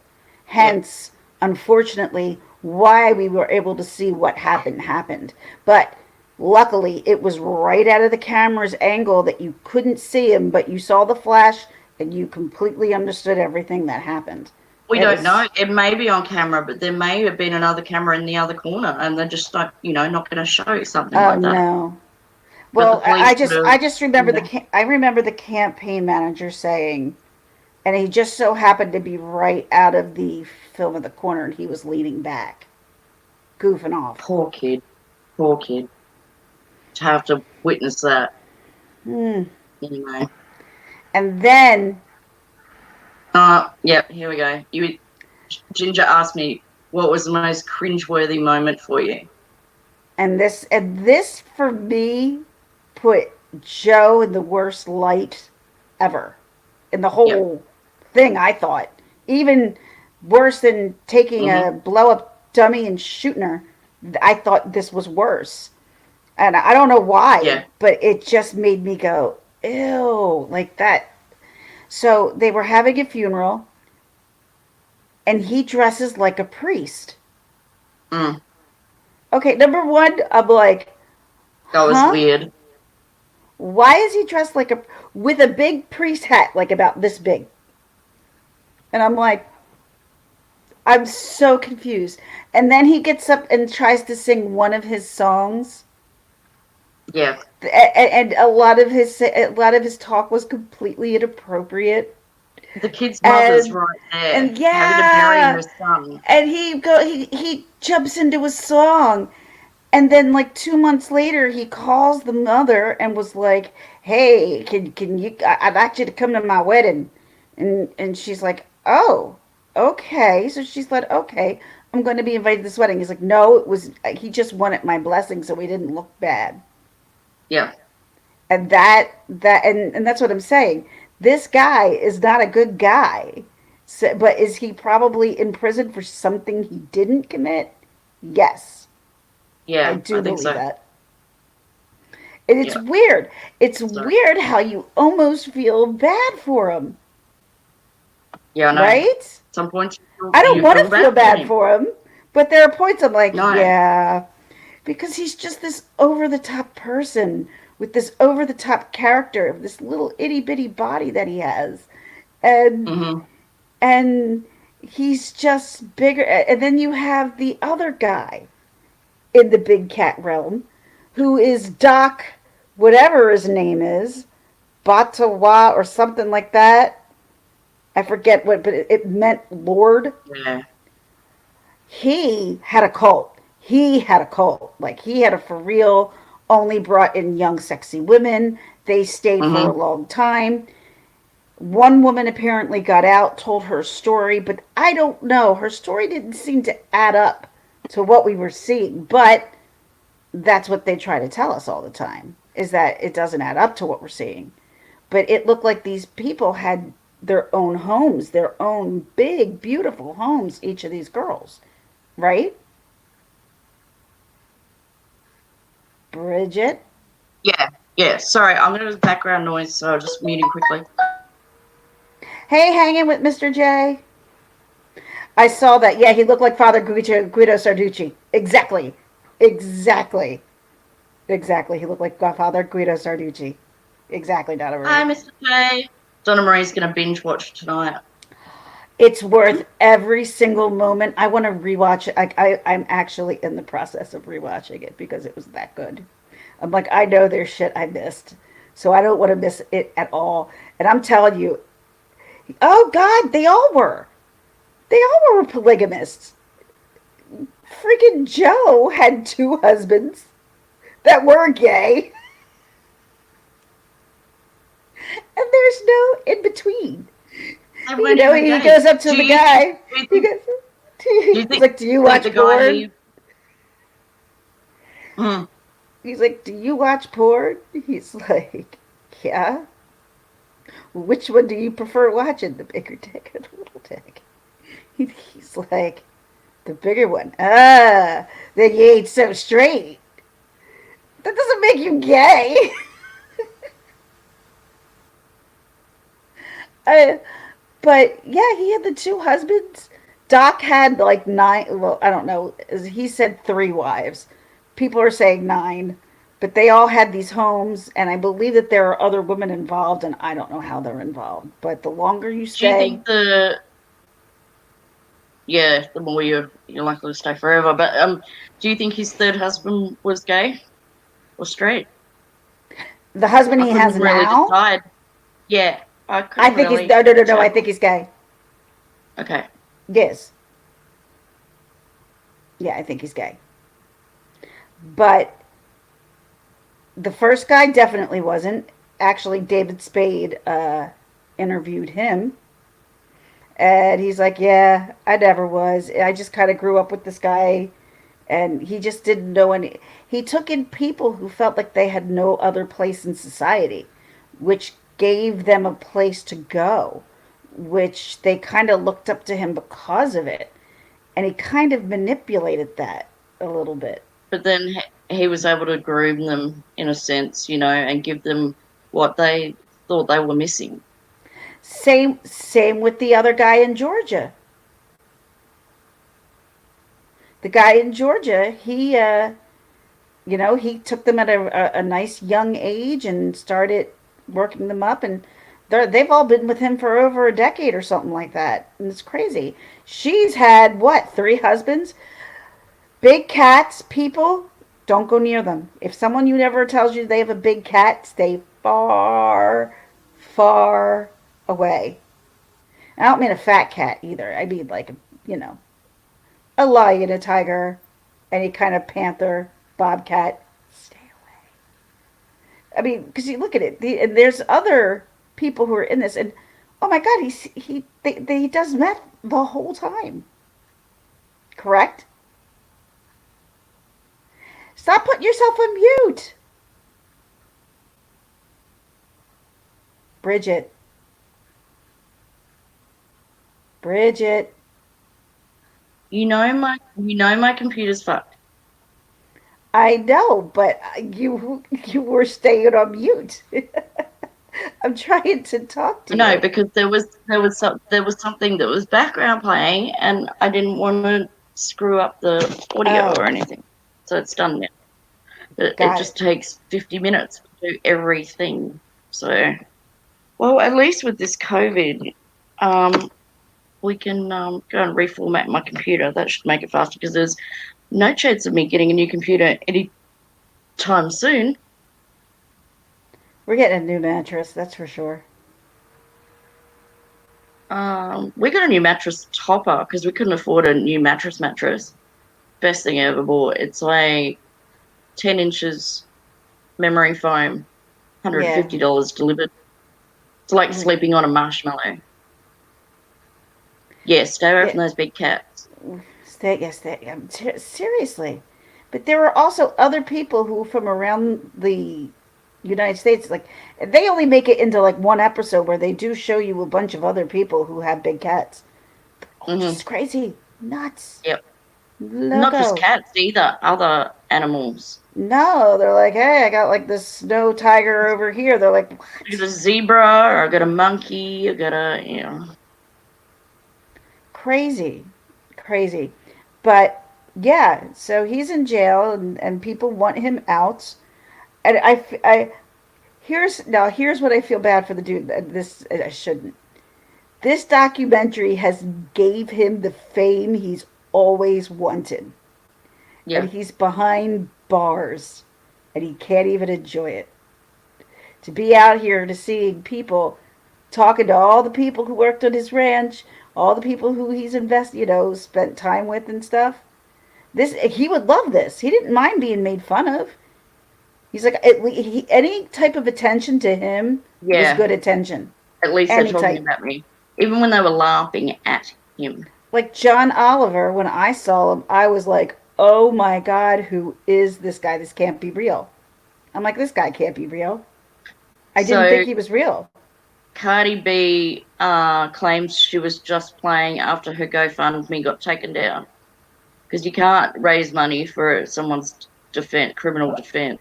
yeah. Hence, unfortunately, why we were able to see what happened. But luckily, it was right out of the camera's angle that you couldn't see him, but you saw the flash and you completely understood everything that happened. We It don't know. was, It may be on camera, but there may have been another camera in the other corner, and they're just not going to show something oh like that. no. But the Well, police would have, I just remember I remember the campaign manager saying, and he just so happened to be right out of the film in the corner, and he was leaning back, goofing off. poor kid, to have to witness that. Hmm. Anyway, And then, yeah, here we go. Ginger asked me what was the most cringeworthy moment for you. and this for me put Joe in the worst light ever in the Yep. whole thing. I thought even worse than taking Mhm. a blow up dummy and shooting her. I thought this was worse, and I don't know why, Yeah. but it just made me go ew, like that. So they were having a funeral, and he dresses like a priest. Mm. Okay, number one, I'm like, That was huh? weird. Why is he dressed like a with a big priest hat, like about this big? And I'm like, I'm so confused. And then he gets up and tries to sing one of his songs, Yeah. and a lot of his talk was completely inappropriate. The kid's mother's And right there, and having to bury yeah, her son. and he jumps into a song, and then like 2 months later he calls the mother and was like, hey, can you, I'd like you to come to my wedding. And she's like, oh, okay. So she's like, okay, I'm going to be invited to this wedding. He's like, no, he just wanted my blessing so he didn't look bad. Yeah. And and that's what I'm saying. This guy is not a good guy. So, but is he probably in prison for something he didn't commit? Yes, I Yeah, I do think believe so. that. And it's Yeah. weird. It's Sorry. weird how you almost feel bad for him, Yeah, I know. At right? some point I don't you want feel to feel bad for bad him. for him, but there are points I'm like, No. yeah, because he's just this over the top person with this over the top character of this little itty bitty body that he has. And Mhm. and He's just bigger. And then you have the other guy in the big cat realm who is Doc, whatever his name is, Batawa or something like that. I forget what, but it meant Lord. Yeah. He had a cult. He had a cult. Like he had a for real, only brought in young, sexy women. They stayed for a Mm-hmm. long time. One woman apparently got out, told her story, but I don't know. Her story didn't seem to add up to what we were seeing, but that's what they try to tell us all the time is that it doesn't add up to what we're seeing. But it looked like these people had their own homes, their own big, beautiful homes, each of these girls, right? Bridget? Yeah. Yeah. Sorry, I'm going to background noise, so I'll just mute him quickly. Hey, hanging with Mr. J. I saw that. Yeah, he looked like Father Guido Sarducci. Exactly. Exactly. Exactly. He looked like Father Guido Sarducci. Exactly, Donna Hi, Marie. Mr. J. Donna Marie's going to binge watch tonight. It's worth every single moment. I want to rewatch it. I'm actually in the process of rewatching it because it was that good. I'm like, I know there's shit I missed. So I don't want to miss it at all. And I'm telling you, oh God, they all were. They all were polygamists. Freaking Joe had two husbands that were gay. And there's no in between. They You weren't know, even he gay. goes up to the guy. He goes, Do you he's think like, "Do you watch the guy porn?" he. Mm, He's like, "Do you watch porn?" He's like, "Yeah." Which one do you prefer watching, the bigger dick or the little dick? He's like, the bigger one. Ah, then you ain't so straight. That doesn't make you gay. uh, but yeah, he had the two husbands. Doc had like nine. Well, I don't know. He said three wives. People are saying nine, but they all had these homes, and I believe that there are other women involved, and I don't know how they're involved. But the longer you do you stay, think the. Yeah, the more you're likely to stay forever. But do you think his third husband was gay or straight? the husband I he couldn't has really now, decide. Yeah, I I couldn't think he's really no, no, no, no. I tell. think he's gay. Okay. Yes, yeah, I think he's gay. But the first guy definitely wasn't. Actually, David Spade interviewed him, and he's like, "Yeah, I never was. I just kind of grew up with this guy, and he just didn't know any. He took in people who felt like they had no other place in society, which gave them a place to go, which they kind of looked up to him because of it, and he kind of manipulated that a little bit. But then he was able to groom them in a sense, and give them what they thought they were missing. Same with the other guy in Georgia. The guy in Georgia, he took them at a nice young age and started working them up, and they've all been with him for over a decade or something like that, and it's crazy. She's had what, three husbands? Big cats, people, don't go near them. If someone you never tells you they have a big cat, stay far, far away. I don't mean a fat cat either. I mean like you know a lion, a tiger, any kind of panther, bobcat. Stay away. I mean, because you look at it, and there's other people who are in this, and oh my God, he does meth the whole time. Correct? Stop putting yourself on mute, Bridget. Bridget, My computer's fucked. I know, but you were staying on mute. I'm trying to talk to No, you. because there was something that was background playing, and I didn't want to screw up the audio or Oh, anything. So it's done now. It got it. just takes 50 minutes to do everything. So, well, at least with this COVID, we can go and reformat my computer. That should make it faster because there's no chance of me getting a new computer any time soon. We're getting a new mattress, that's for sure. We got a new mattress topper because we couldn't afford a new mattress. Best thing I ever bought. It's like 10 inches memory foam, Yeah. $150 delivered. It's like Mhm. sleeping on a marshmallow. Yeah, stay away Yeah. from those big cats. Seriously. But there were also other people who from around the United States, like they only make it into like one episode where they do show you a bunch of other people who have big cats. Oh, Hmm. just crazy, nuts, Yep. Not just loco. cats either, other animals. No, they're like, hey, I got like this snow tiger over here. They're like, I got what? a zebra, or I got a monkey, I got Crazy, crazy. But yeah, so he's in jail, and people want him out. And here's what I feel bad for the dude. This I shouldn't. This documentary has gave him the fame he's always wanted, and yeah. he's behind bars, and he can't even enjoy it. To be out here to seeing people talking to all the people who worked on his ranch, all the people who he's spent time with and stuff. This he would love this. He didn't mind being made fun of. He's like any type of attention to him was Yeah. good attention. At least they're Any talking type. about me. Even when they were laughing at him. Like John Oliver, when I saw him, I was like, "Oh my God, who is this guy? This can't be real." I'm like, "This guy can't be real." I didn't think So he was real. Cardi B claims she was just playing after her GoFundMe got taken down. Because you can't raise money for someone's criminal defense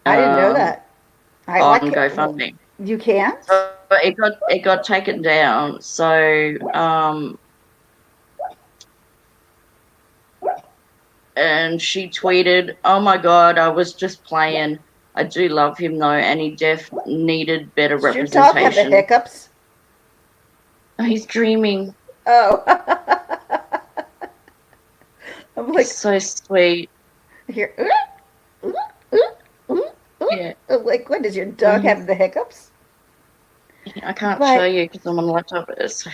I didn't know um, that. I on like GoFundMe. you can't. So it got taken down. So and she tweeted, "Oh my God, I was just playing. I do love him though, and he needed better Does your dog have the representation. hiccups? Oh, he's dreaming. Oh, I'm He's like so sweet. here. Yeah. I'm like, what does your dog Mhm. have the hiccups? I can't show But you because I'm on the laptop. It's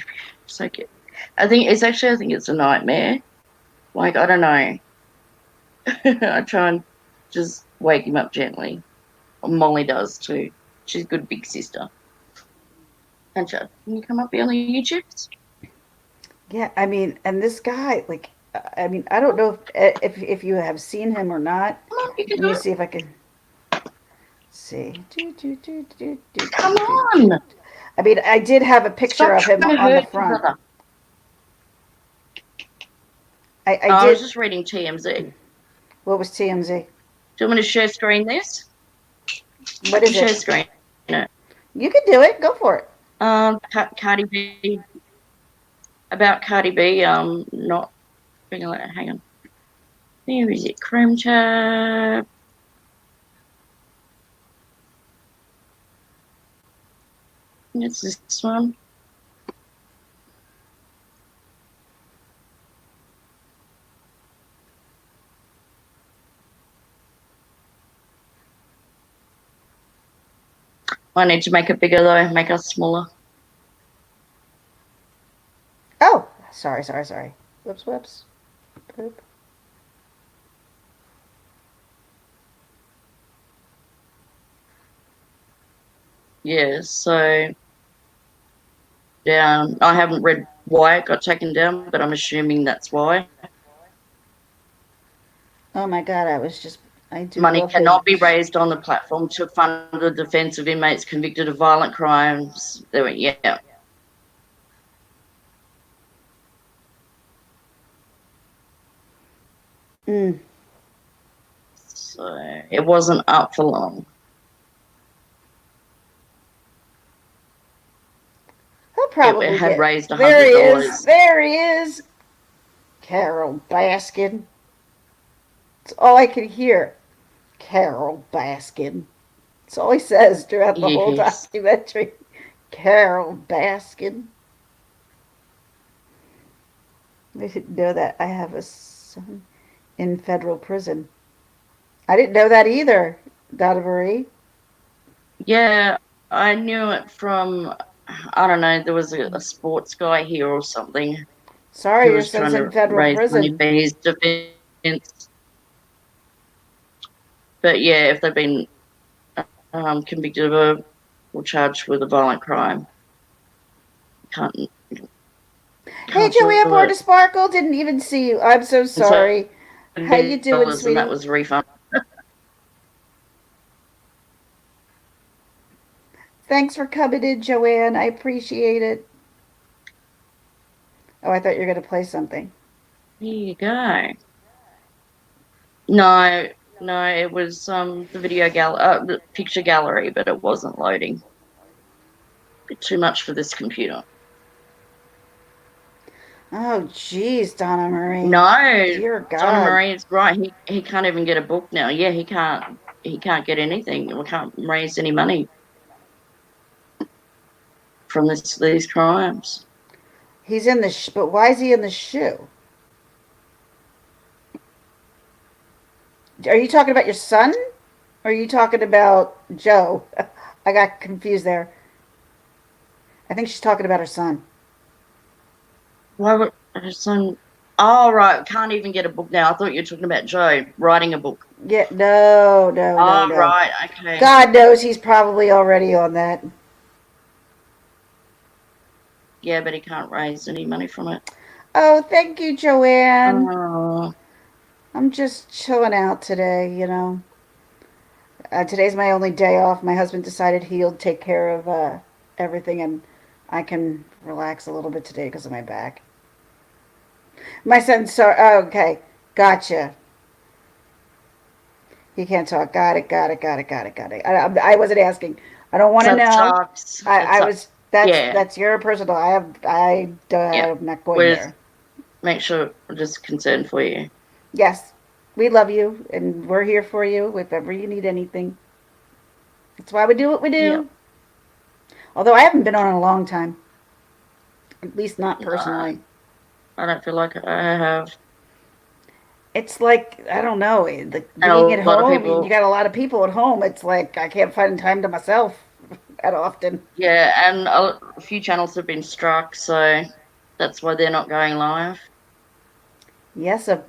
so cute. I think it's a nightmare. Like, I don't know. I try and just wake him up gently. Molly does too. She's a good big sister. Angela, can you come up here on the YouTubes? yeah, I mean, and this guy, like, I mean, I don't know if you have seen him or not. Come on, you can Let do me it. see if I can see. Come on. I mean, I did have a picture Stop of him trying to on the hurt your front. brother. I I was did. just reading TMZ. What was TMZ? Do you want me to share screen this? I What can is share it? screen it. You can do it. Go for it. Cardi B, about Cardi B, not being allowed. Hang on. Where is it? Chrome tab. It's this one. I need to make it bigger though, make us smaller. Oh, sorry. Whoops. Poop. Yeah, so down. I haven't read why it got taken down, but I'm assuming that's why. Oh my God, I do Money love his. cannot be raised on the platform to fund the defence of inmates convicted of violent crimes. There we, yeah. Mm. So it wasn't up for long. He'll It probably had get. raised There he is. $100. There he is. Carol Baskin. That's all I can hear. Carol Baskin. That's all he says throughout the whole Yes. documentary. Carol Baskin. I didn't know that. I have a son in federal prison. I didn't know that either, Donna Marie. Yeah, I knew it from, I don't know, there was a sports guy here or something Sorry, who your was son's trying in to federal raise money prison. for his defense. But yeah, if they've been convicted of a or charged with a violent crime, can't Hey, can't Joanne do Border it. Sparkle, didn't even see you. I'm so And so sorry. How you doing, $10, and that sweetie? was refund. Thanks for coming in, Joanne. I appreciate it. Oh, I thought you were going to play something. Here you go. No, no, it was the the picture gallery, but it wasn't loading. Bit too much for this computer. Oh, jeez, Donna Marie. No, Dear Donna God. Marie is right. He can't even get a book now. Yeah, he can't get anything. We can't raise any money from these crimes. He's in the but why is he in the shoe? Are you talking about your son? Or are you talking about Joe? I got confused there. I think she's talking about her son. Why would her son? Oh right, can't even get a book now. I thought you were talking about Joe writing a book. Yeah, no, no, no, Oh no. right, okay. God knows he's probably already on that. Yeah, but he can't raise any money from it. Oh, thank you, Joanne. Oh, I'm just chilling out today, today's my only day off. My husband decided he'll take care of everything, and I can relax a little bit today because of my back. My son's sorry. Oh, okay, gotcha. He can't talk. Got it. Got it. Got it. Got it. Got it. I wasn't asking. I don't want it's to up know. sharks. I It's up. was. That's Yeah, that's your personal. yeah. I'm not going We're just there. make sure we're just concerned for you. Yes, we love you, and we're here for you if ever you need anything. That's why we do what we Yep. do. Although I haven't been on in a long time, at least not No, personally. I don't feel like I have. It's like I don't know, And a being at lot of home. You people, got a lot of people at home. It's like I can't find time to myself that often. yeah, and a few channels have been struck, so that's why they're not going live. Yes, a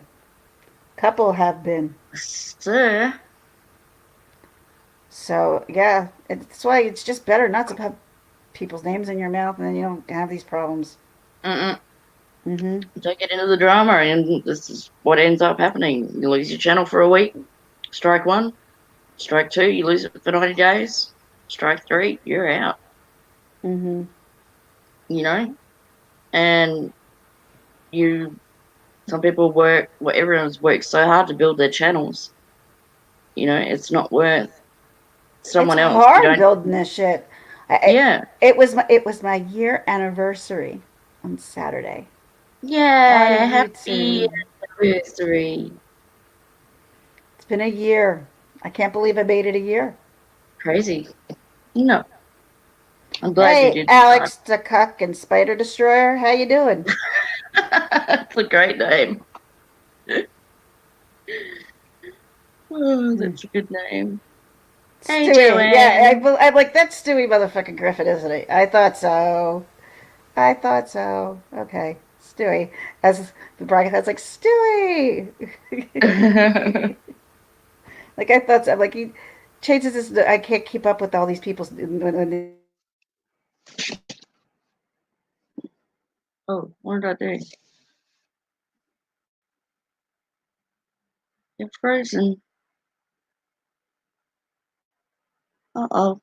couple have been. So, So yeah, it's why it's just better not to have people's names in your mouth, and then you don't have these problems. mm-mm, Mm-hmm. don't get into the drama, and this is what ends up happening. You lose your channel for a week, strike one, strike two, you lose it for 90 days, strike three, you're out, Mm-hmm. you know? And you, some people work, well, everyone's worked so hard to build their channels, it's not worth It's someone else. You hard don't, building this shit. yeah. It was my year anniversary on Saturday on Yeah, happy YouTube. anniversary. It's been a year. I can't believe I made it a year. Crazy. No, I'm glad you Hey, did. Alex the Cuck and Spider Destroyer, how you doing? It's a great name. Oh, Hmm. that's a good name. Hey, Stewie, yeah, Joanne. I'm like that's Stewie motherfucking Griffin, isn't he? I thought so. I thought so. Okay, Stewie. As the bracket, that's like Stewie. Like I thought so. I'm like he changes this. I can't keep up with all these people's. Oh, what did I do? You're frozen. Uh-oh.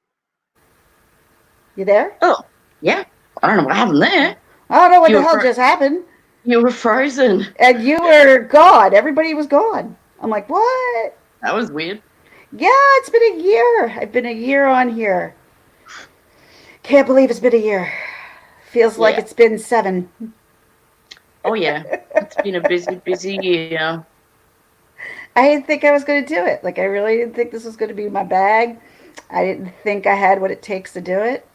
You there? Oh, yeah. I don't know what happened there. I don't know what You the were hell just happened. you were frozen. And you were gone. Everybody was gone. I'm like, what? That was weird. Yeah, it's been a year. I've been a year on here. Can't believe it's been a year. Feels like Yeah. it's been 7. Oh, yeah. It's been a busy, busy year. I didn't think I was going to do it. Like, I really didn't think this was going to be my bag. I didn't think I had what it takes to do it.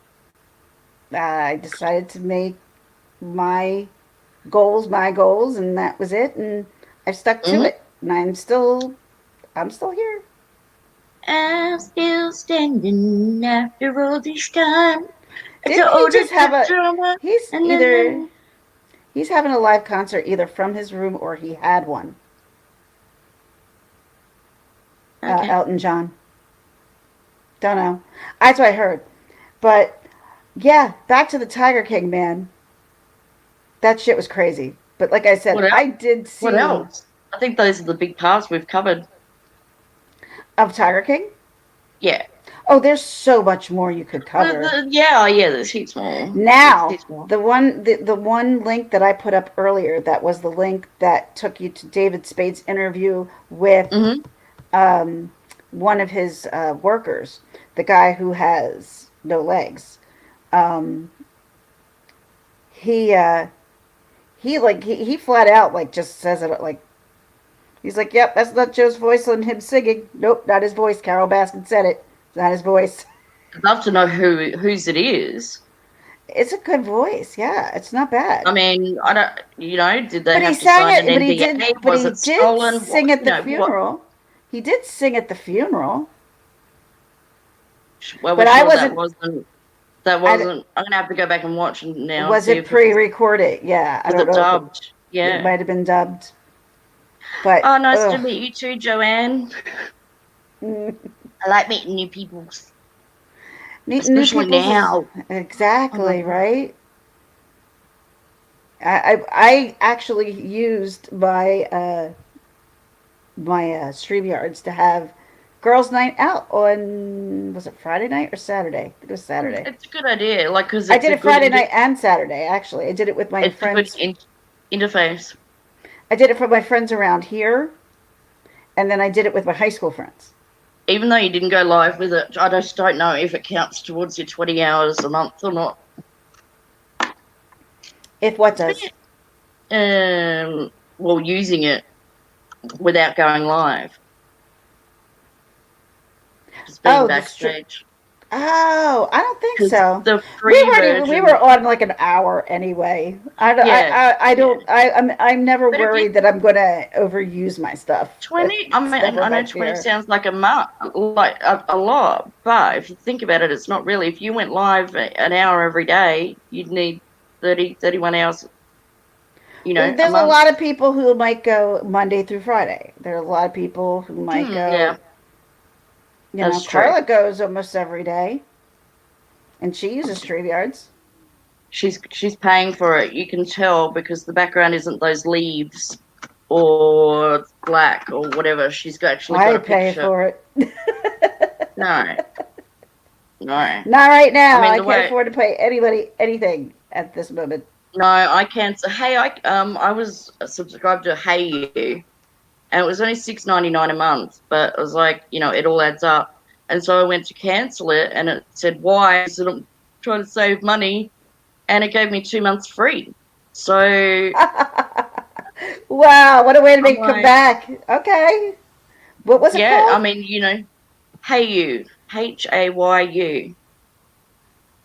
I decided to make my goals, my goals, and that was it. And I've stuck to Mm-hmm. it, and I'm still here. I'm still standing after all this time. It's Didn't an he older just have a? drama. He's And either then, he's having a live concert either from his room or he had one. okay. Elton John. Don't know. That's what I heard. But yeah, back to the Tiger King, man. That shit was crazy. But like I said, What else? I did What see else? I think those are the big parts we've covered. of Tiger King. Yeah. Oh, there's so much more you could cover. Yeah, there's heaps more. There's Now, heaps more. the one link that I put up earlier, that was the link that took you to David Spade's interview with Mm-hmm. um, one of his workers, the guy who has no legs. Um, he he flat out like just says it like he's like, "Yep, that's not Joe's voice on him singing. Nope, not his voice. Carol Baskin said it. It's not his voice." I'd love to know whose it is. It's a good voice. Yeah, it's not bad. I mean, I don't. Did they But he have to sang sign an it. NDA? But Was he it did stolen? What? sing at the What? funeral. He did sing at the funeral. Well, we're But I sure that wasn't. wasn't. That I wasn't. I'm gonna have to go back and watch now and was see it if it pre-recorded? Yeah, I don't it know if dubbed. it Yeah. might have been dubbed. But Oh, nice to ugh. meet you too, Joanne. I like meeting new people, Meeting new especially people is now. Oh my exactly god. right. I actually used my StreamYards to have girls' night out on, was it Friday night or Saturday? I think it was Saturday. It's a good idea, like, because I it's did a it good Friday night and Saturday. Actually, I did it with my it's a good friends. interface. I did it for my friends around here, and then I did it with my high school friends. Even though you didn't go live with it, I just don't know if it counts towards your 20 hours a month or not. If what does? Well, using it without going live, just being Oh, backstage. oh, I don't think Because so. the We free weren't even. We were version, on like an hour anyway. yeah, I yeah. don't. I'm never But if you worried that I'm gonna overuse my stuff. 20, I It's mean, never I know my 20 fear. sounds like a month, like a lot, but if you think about it, it's not really. If you went live an hour every day, you'd need 31 hours, Well, a there's a month. lot of people who might go Monday through Friday. There are a lot of people who might Yeah, go. that's true. Carla goes almost every day, and she uses StreamYards. She's paying for it. You can tell because the background isn't those leaves or black or whatever. She's actually got I a pay picture. for it. No, no. Not right I now. mean I the can't way. afford to pay anybody anything at this moment. No, I can't. Hey, I was subscribed to Hey You, and it was only $6.99 a month. But I was like, it all adds up, and so I went to cancel it, and it said why. I said I'm trying to save money, and it gave me 2 months free. So Wow, what a way to I'm make it come like, back. Okay. What was it yeah. I called? mean, Hey You, HAYU.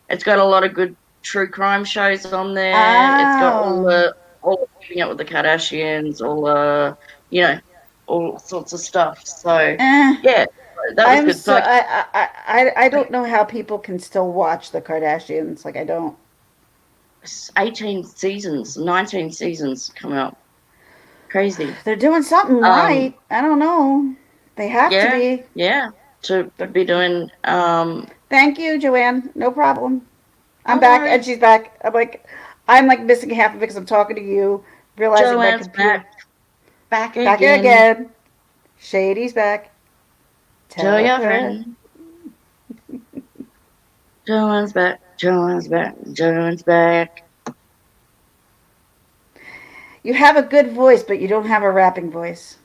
It's got a lot of good true crime shows on there. It's got Oh. all keeping up with the Kardashians, all sorts of stuff. So Eh. yeah, that was I'm good. So so I don't know how people can still watch the Kardashians. Like I don't. 18 seasons, 19 seasons coming up. Crazy. They're doing something Um, right. I don't know. They have to yeah, be. yeah. To be doing Thank you, Joanne. No problem. I'm no back, and worries. she's back. I'm like missing half of it because I'm talking to you, realizing my Joanne's computer back back again. again. Shady's back. Tell Tell your her. friend. Joanne's back. Joanne's back. Joanne's back. You have a good voice, but you don't have a rapping voice.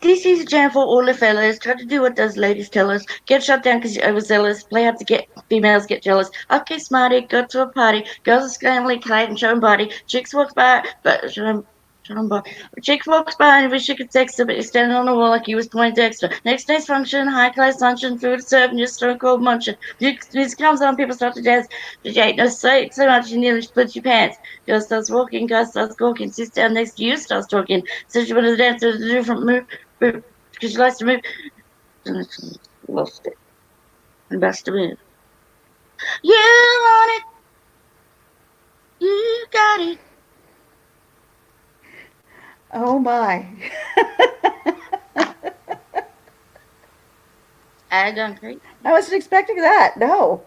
This is a jam for all the fellas. Try to do what those ladies tell us. Get shut down because you're overzealous. Play hard to get females get jealous. Okay, smarty, go to a party. Girls are scrambling, kite and showing body. Chicks walk by, but Chick walks by and wish she could text her, but you're standing on the wall like you was pointing to text her. Next day's function, high class luncheon, food served, and just stone cold munching. Music comes on, people start to dance. But you ate no sleep so much you nearly split your pants. Girl starts walking, guy starts walking, sits down next to you, starts talking. Says she wanted to dance to a different move because she likes to move. And she lost it. And best to move. You want it, you got it. Oh my. I done crazy. I wasn't expecting that. No.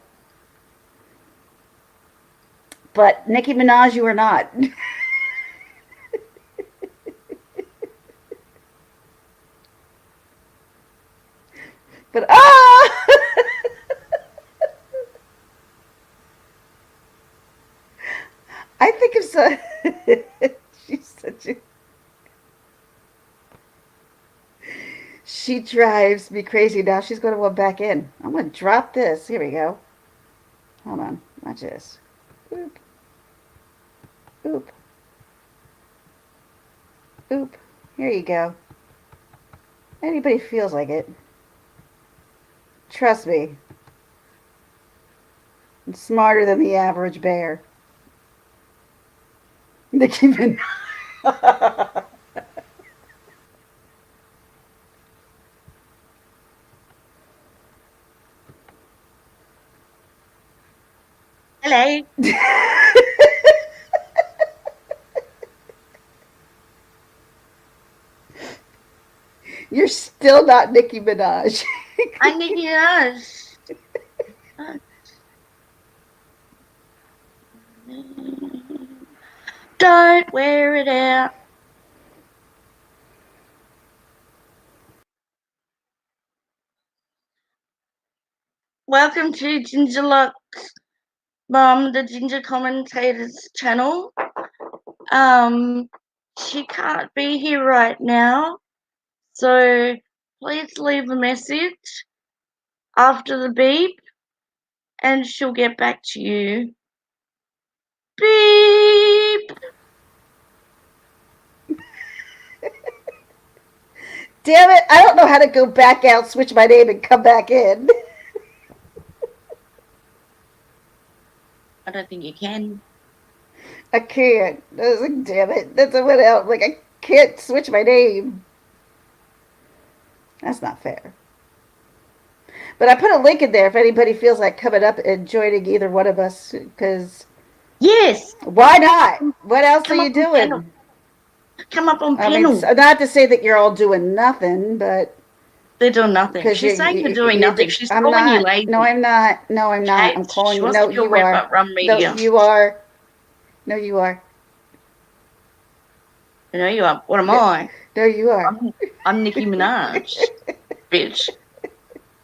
But Nicki Minaj, you are not. But I think of so. She's such a. She drives me crazy now. She's going to go back in. I'm going to drop this. Here we go. Hold on. Watch this. Oop. Oop. Oop. Here you go. Anybody feels like it. Trust me. I'm smarter than the average bear. Nicki Minaj. Hello. You're still not Nicki Minaj. I'm Nicki Minaj. Don't wear it out. Welcome to Ginger Locks, the Ginger Commentators channel. She can't be here right now, so please leave a message after the beep, and she'll get back to you. Beep. Damn it, I don't know how to go back out, switch my name, and come back in. I don't think you can. I can't. I was like, damn it. That's what else. Like, I can't switch my name. That's not fair. But I put a link in there if anybody feels like coming up and joining either one of us, because Yes. why not? What else are you Panel. doing? Come up on I mean, panel. not to say that you're all doing nothing, but They're doing nothing. because She's saying you're doing nothing. She's I'm calling you not. lazy. No, I'm not. No, I'm not. Kate, I'm calling she you. wants No, to feel you Wrap are. Up Rum No, Media. you are. No, you are. You know you are. What am I? No, you are. I'm Nicki Minaj, bitch.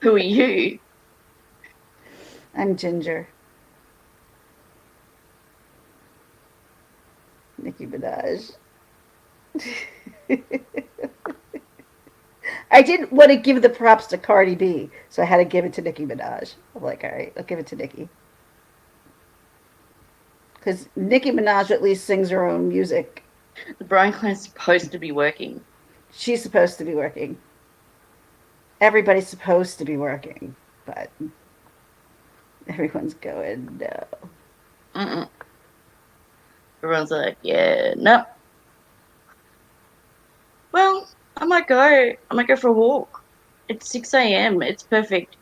Who are you? I'm Ginger. Nicki Minaj. I didn't want to give the props to Cardi B, so I had to give it to Nicki Minaj. I'm like, all right, I'll give it to Nicki. Because Nicki Minaj at least sings her own music. The Brian Clan's supposed to be working. She's supposed to be working. Everybody's supposed to be working, but everyone's going, no. Mm-mm. Everyone's like, yeah, no. Well, I might go. I might go for a walk. It's 6 a.m. It's perfect.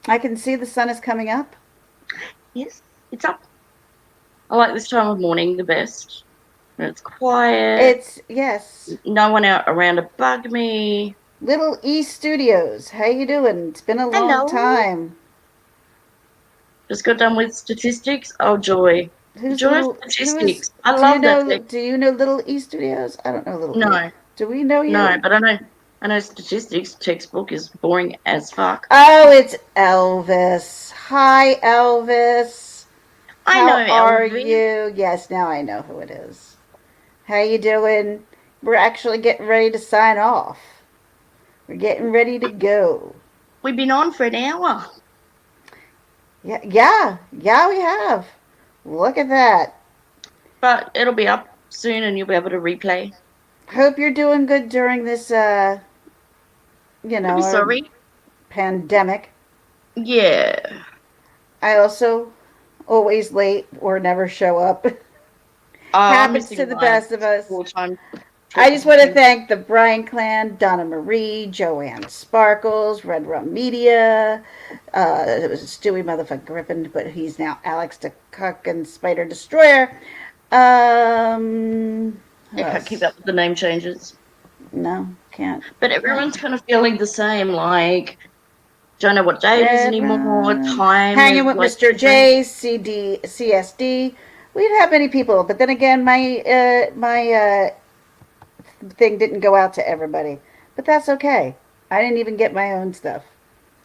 I can see the sun is coming up. Yes, it's up. I like this time of morning the best. When it's quiet. It's, yes. No one out around to bug me. Little E Studios. How you doing? It's been a long Hello. time. Just got done with statistics. Oh, joy. Who's Joy little? of statistics. Who is? I love that thing. Do you know Little E Studios? I don't know Little No. E. Do we know you? No, but I know statistics textbook is boring as fuck. Oh, it's Elvis. Hi, Elvis. I know How are Elvis. you? Yes, now I know who it is. How you doing? We're actually getting ready to sign off. We're getting ready to go. We've been on for an hour. Yeah, we have. Look at that. But it'll be up soon and you'll be able to replay. Hope you're doing good during this, Don't be sorry. pandemic. Yeah. I also always late or never show up. I'm Happens to missing the one best of us. all the time I talking just to want to you. thank the Bryan Clan, Donna Marie, Joanne Sparkles, Red Rum Media, it was Stewie Motherfucker Griffin, but he's now Alex the Cuck and Spider Destroyer. Who I can't keep else? up with the name changes. No, can't. But everyone's kind of feeling the same, like, don't know what day it is Red anymore. Rum. Time Hanging is with like Mr. different. J, CD, CSD. We didn't have many people, but then again, my thing didn't go out to everybody. But that's okay. I didn't even get my own stuff,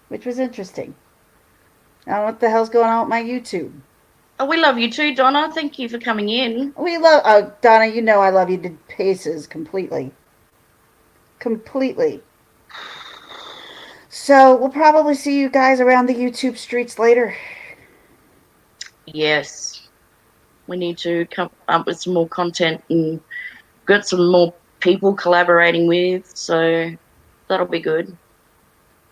which was interesting. I don't know what the hell's going on with my YouTube. Oh, we love you too, Donna. Thank you for coming in. We love, oh, Donna, you know I love you to pieces completely. Completely. So we'll probably see you guys around the YouTube streets later. Yes, we need to come up with some more content and get some more people collaborating with. So that'll be good.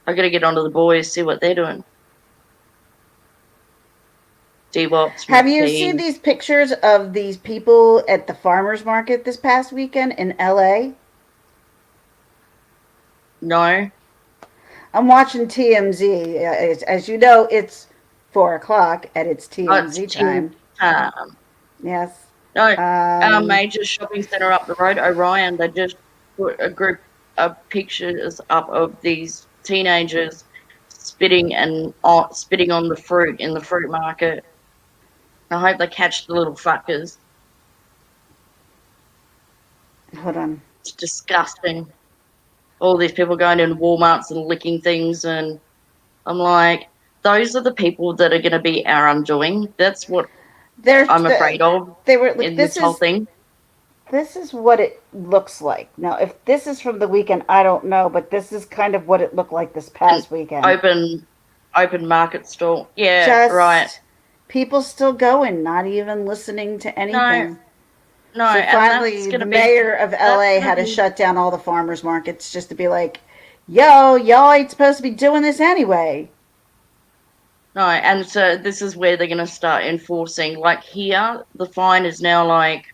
I got to get onto the boys, see what they're doing. D-Wops, Have you seen McKee. these pictures of these people at the farmers market this past weekend in LA? No. I'm watching TMZ. As you know, it's 4 o'clock and it's Oh, it's TMZ tea time. time. Yes. No, our Um, major shopping centre up the road, Orion, they just put a group of pictures up of these teenagers spitting on the fruit in the fruit market. I hope they catch the little fuckers. hold on. It's disgusting. All these people going into Walmarts and licking things, and I'm like, those are the people that are going to be our undoing. That's what They're, I'm afraid of they were like, in this whole thing. this is what it looks like. Now, if this is from the weekend, I don't know, but this is kind of what it looked like this And past weekend. open market stall. Yeah, right. Just people still going, not even listening to No, anything. no, So and that's finally, going the to be mayor of that's LA going to had to be shut down all the farmers markets just to be like, yo, y'all ain't supposed to be doing this anyway. no, and so this is where they're going to start enforcing. Like here, the fine is now like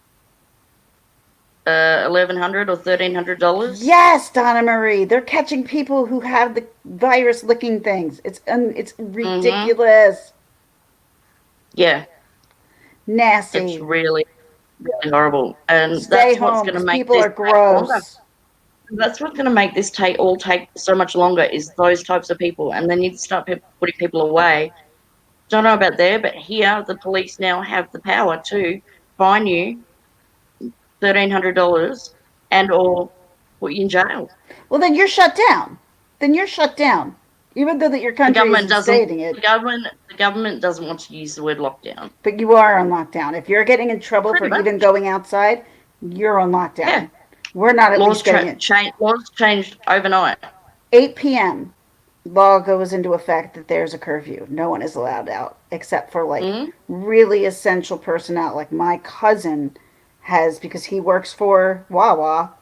$1,100 or $1,300. Yes, Donna Marie, they're catching people who have the virus licking things. It's Mm-hmm. ridiculous, Yeah, it's nasty. really really horrible, and Stay that's what's home going to because make people this are take longer. gross. That's what's going to make this take so much longer is those types of people, and they need to start putting people away. Don't know about there, but here the police now have the power to fine you $1,300 and or put you in jail. Well, then you're shut down. Then you're shut down, even though that your The country government isn't doesn't. stating it. The government doesn't want to use the word lockdown. But you are on lockdown. If you're getting in trouble for Pretty even much. going outside, you're on Yeah. lockdown. We're not at least getting it. Laws changed overnight. 8 p.m. law goes into effect that there's a curfew. No one is allowed out except for like Mm? really essential personnel. Like my cousin has, because he works for Wawa,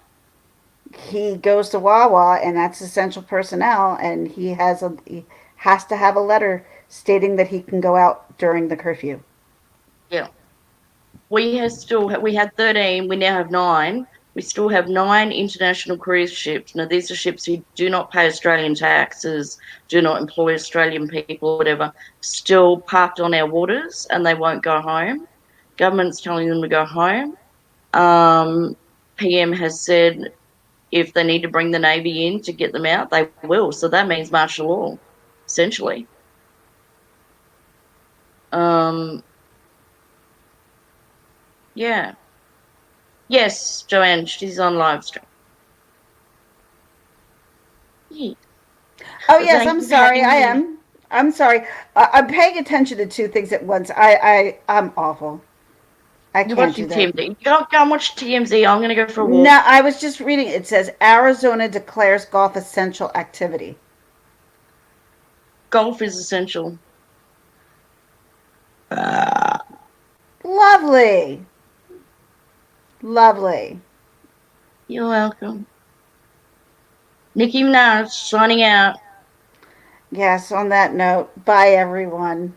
he goes to Wawa and that's essential personnel, and he has to have a letter stating that he can go out during the curfew. Yeah. We had 13. We now have 9. We still have 9 international cruise ships. Now these are ships who do not pay Australian taxes, do not employ Australian people, whatever. Still parked on our waters, and they won't go home. Government's telling them to go home. Um, PM has said if they need to bring the Navy in to get them out, they will. So that means martial law, essentially. Um, yeah. Yes, Joanne, she's on live stream. Yeah. Oh But yes, I'm thank you for sorry. having I me. am. I'm sorry. I'm paying attention to two things at once. I'm awful. I You're can't do watching that. TMZ. Go and watch TMZ. I'm going to go for a No, walk. I was just reading. It says Arizona declares golf essential activity. Golf is essential. Lovely. Lovely. You're welcome. Nicki Minaj signing out. Yes, on that note, bye everyone.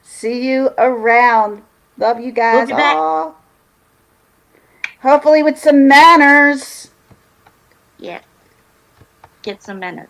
See you around. Love you We'll guys be back. all. Hopefully with some manners. Yeah. Get some manners.